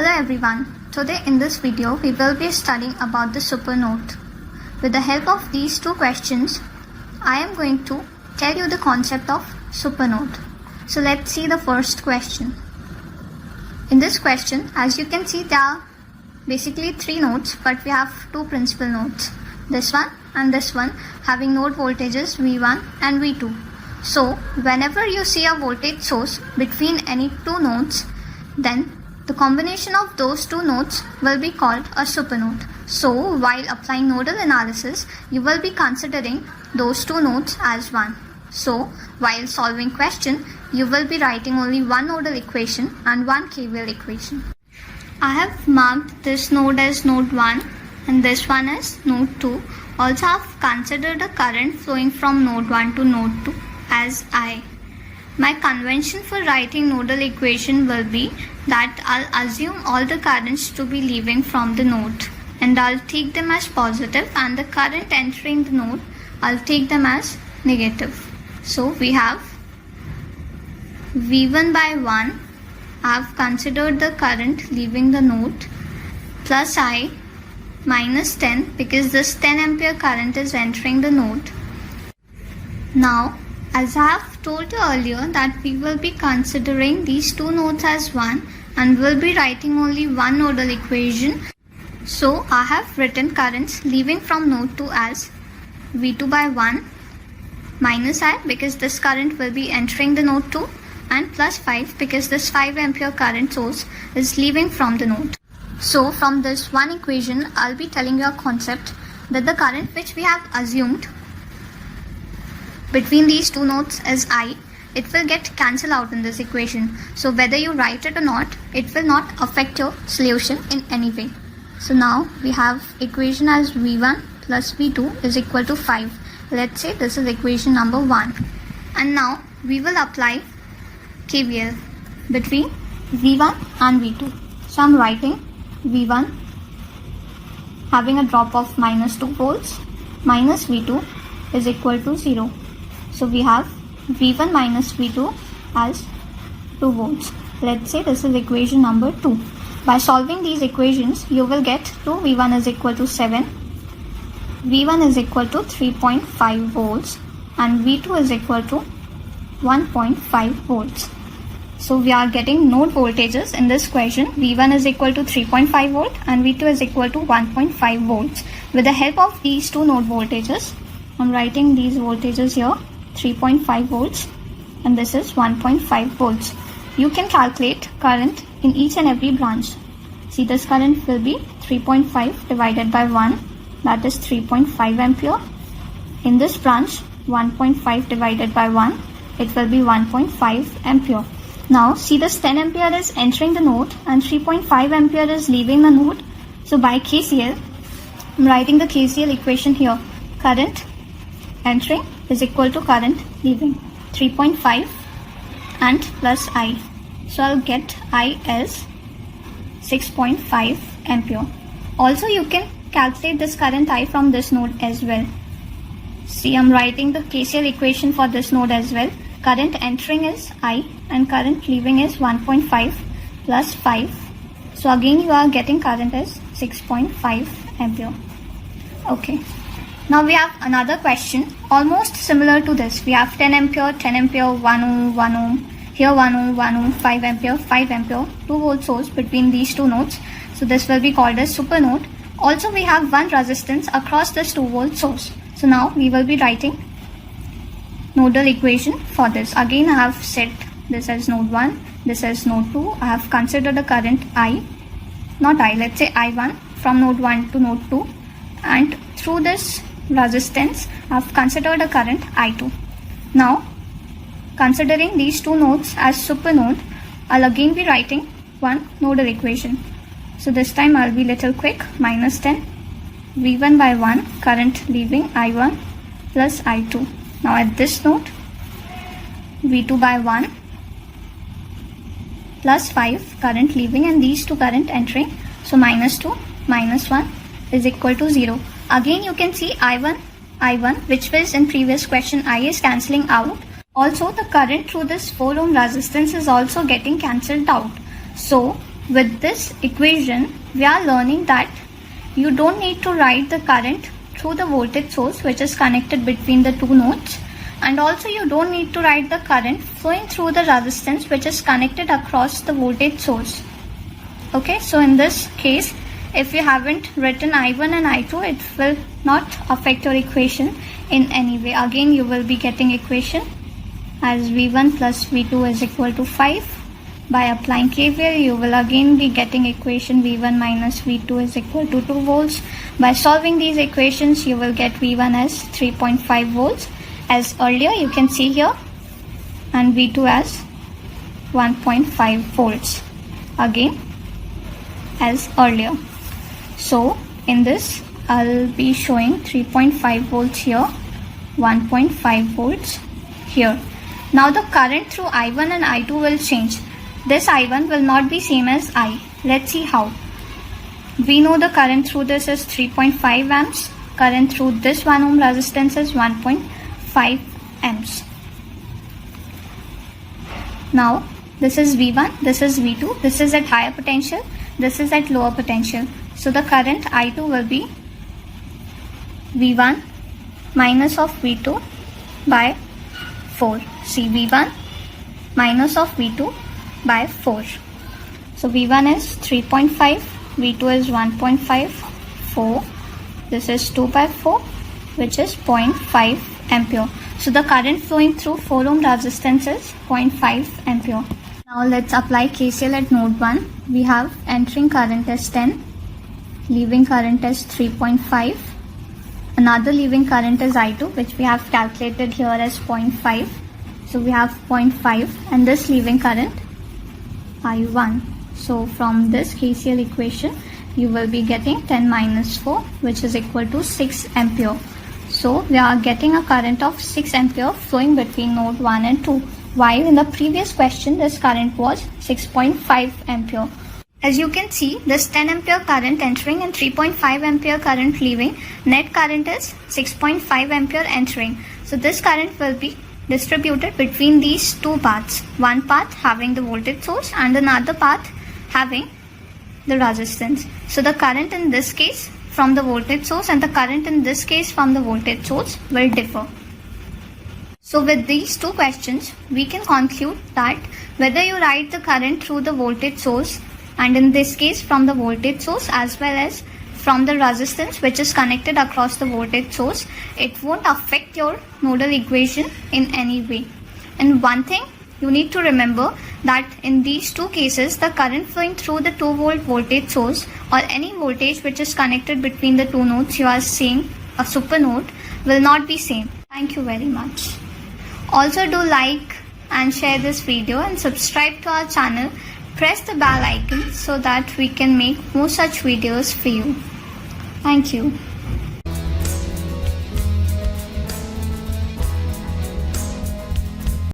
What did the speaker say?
Hello everyone. Today in this video we will be studying about the supernode. With the help of these two questions, I am going to tell you the concept of supernode. So let's see the first question. In this question, as you can see, there are basically three nodes, but we have two principal nodes. This one and this one having node voltages V1 and V2. So whenever you see a voltage source between any two nodes, then the combination of those two nodes will be called a supernode. So while applying nodal analysis, you will be considering those two nodes as one. So while solving question, you will be writing only one nodal equation and one KVL equation. I have marked this node as node 1 and this one as node 2. Also I have considered the current flowing from node 1 to node 2 as I. My convention for writing nodal equation will be that I'll assume all the currents to be leaving from the node and I'll take them as positive, and the current entering the node, I'll take them as negative. So we have V1 by 1, I've considered the current leaving the node, plus I minus 10 because this 10 ampere current is entering the node. Now, as I have told you earlier that we will be considering these two nodes as one and will be writing only one nodal equation. So I have written currents leaving from node 2 as V2 by 1 minus I because this current will be entering the node 2, and plus 5 because this 5 ampere current source is leaving from the node. So from this one equation, I'll be telling you a concept that the current which we have assumed between these two nodes is I, it will get cancelled out in this equation. So whether you write it or not, it will not affect your solution in any way. So now we have equation as V1 plus V2 is equal to 5. Let's say this is equation number 1. And now we will apply KVL between V1 and V2. So I'm writing V1 having a drop of minus 2 volts minus V2 is equal to 0. So we have V1 minus V2 as 2 volts. Let's say this is equation number 2. By solving these equations, you will get 2V1 is equal to 7, V1 is equal to 3.5 volts and V2 is equal to 1.5 volts. So we are getting node voltages in this question. V1 is equal to 3.5 volt and V2 is equal to 1.5 volts. With the help of these two node voltages, I'm writing these voltages here, 3.5 volts and this is 1.5 volts. You can calculate current in each and every branch. See, this current will be 3.5 divided by 1, that is 3.5 ampere. In this branch, 1.5 divided by 1, it will be 1.5 ampere. Now see, this 10 ampere is entering the node and 3.5 ampere is leaving the node. So by KCL, I'm writing the KCL equation here. Current entering is equal to current leaving, 3.5 and plus I. So I'll get I as 6.5 ampere. Also you can calculate this current I from this node as well. See, I'm writing the KCL equation for this node as well. Current entering is I and current leaving is 1.5 plus 5. So again you are getting current as 6.5 ampere. Okay. Now we have another question almost similar to this. We have 10 ampere, 10 ampere, 1 ohm, 1 ohm. Here 1 ohm, 1 ohm, 5 ampere, 5 ampere, 2 volt source between these two nodes. So this will be called as supernode. Also we have one resistance across this 2 volt source. So now we will be writing nodal equation for this. Again I have set this as node 1, this as node 2. I have considered the current I, not I, let's say I1 from node 1 to node 2, and through this resistance I have considered a current I2. Now considering these two nodes as supernode, I'll again be writing one nodal equation. So this time I'll be little quick. Minus 10, V1 by 1, current leaving I1 plus I2. Now at this node, V2 by 1 plus 5, current leaving, and these two current entering. So minus 2 minus 1 is equal to 0. Again you can see I1 which was in previous question, I is cancelling out. Also the current through this 4 ohm resistance is also getting cancelled out. So with this equation, we are learning that you don't need to write the current through the voltage source which is connected between the two nodes, and also you don't need to write the current flowing through the resistance which is connected across the voltage source. Okay, so in this case, if you haven't written I1 and I2, it will not affect your equation in any way. Again, you will be getting equation as V1 plus V2 is equal to 5. By applying KVL, you will again be getting equation V1 minus V2 is equal to 2 volts. By solving these equations, you will get V1 as 3.5 volts as earlier you can see here, and V2 as 1.5 volts again as earlier. So in this, I'll be showing 3.5 volts here, 1.5 volts here. Now the current through I1 and I2 will change. This I1 will not be same as I. Let's see how. We know the current through this is 3.5 amps. Current through this 1 ohm resistance is 1.5 amps. Now this is V1, this is V2, this is at higher potential, this is at lower potential. So the current I2 will be V1 minus of V2 by 4. See, V1 minus of V2 by 4. So V1 is 3.5, V2 is 1.5, 4. This is 2 by 4, which is 0.5 ampere. So the current flowing through 4 ohm resistance is 0.5 ampere. Now let's apply KCL at node 1. We have entering current as 10, leaving current as 3.5. Another leaving current is I2, which we have calculated here as 0.5. So we have 0.5, and this leaving current I1. So from this KCL equation, you will be getting 10 minus 4, which is equal to 6 ampere. So we are getting a current of 6 ampere flowing between node 1 and 2. While in the previous question, this current was 6.5 ampere. As you can see, this 10 ampere current entering and 3.5 ampere current leaving, net current is 6.5 ampere entering. So this current will be distributed between these two paths. One path having the voltage source and another path having the resistance. So the current in this case from the voltage source and the current in this case from the voltage source will differ. So with these two questions, we can conclude that whether you write the current through the voltage source, and in this case from the voltage source as well as from the resistance which is connected across the voltage source, it won't affect your nodal equation in any way. And one thing you need to remember, that in these two cases, the current flowing through the 2 volt voltage source or any voltage which is connected between the two nodes you are seeing, a super node, will not be same. Thank you very much. Also do like and share this video and subscribe to our channel. Press the bell icon so that we can make more such videos for you. Thank you.